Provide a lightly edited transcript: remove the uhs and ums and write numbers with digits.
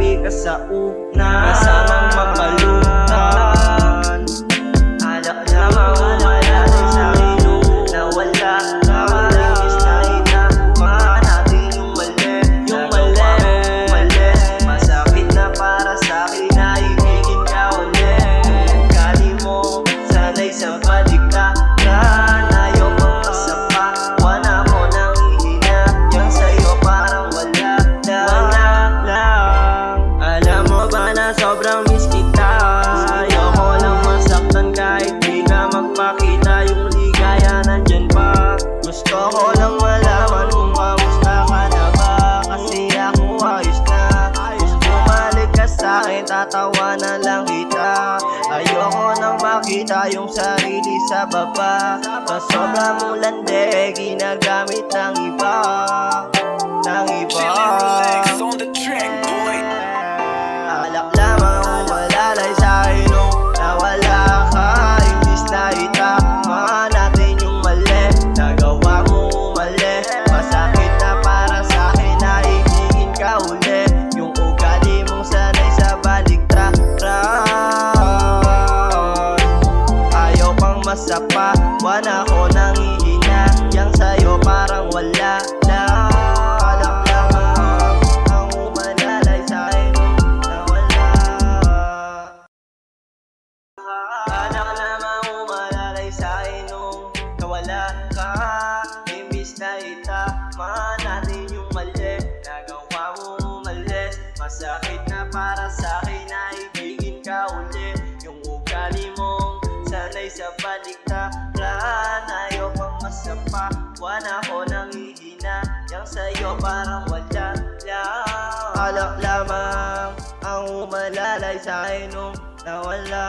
nagsabi ka sa una, sanang mapaluntan. Alak lamang umalalay sa'kin nung nawala ka. Imbis na itama natin yung mali, yung mali. Masakit na para sa'kin na ibigin ka ulit. Ugali mo sana'y sa baliktaran. Ayaw pang masapa, wala mo nang ihina. Yang sa'yo parang wala lang. Alam mo ba na sobrang miss kita? Ayoko lang masaktan kahit di ka magpakita. Yung ligaya nandyan pa. Gusto ko lang malaman kung kamusta ka na ba. Kasi ako ayos na. Kung bumalik ka sa'kin, tatawa na lang kita. Ayoko nang makita yung sarili sa baba. Sa sobrang mong lande, ginagamit ng iba. Alak lamang umalalay sa'kin nung nawala ka. Imbis na itama natin yung mali, nagawa mo mali. Masakit na para sa'kin na ibigin ka uli. Yung ugali mong sanay sa baliktaran. Ayaw pang masapa, wala ko nang ihina. Yang sa'yo parang wala lang. Alak lamang ang umalalay sa'kin nung nawala. Alak lamang umalalay sa'kin nung nawala ka. Imbis na itama natin yung mali, nagawa mo mali. Masakit na para sa'kin na ibigin ka uli. Yung ugali mong sanay sa baliktaran. Ayaw pang masapa, wala ko nang ihina. Yang sa'yo parang wala lang. Alak lamang ang umalalay sa'kin nung nawala.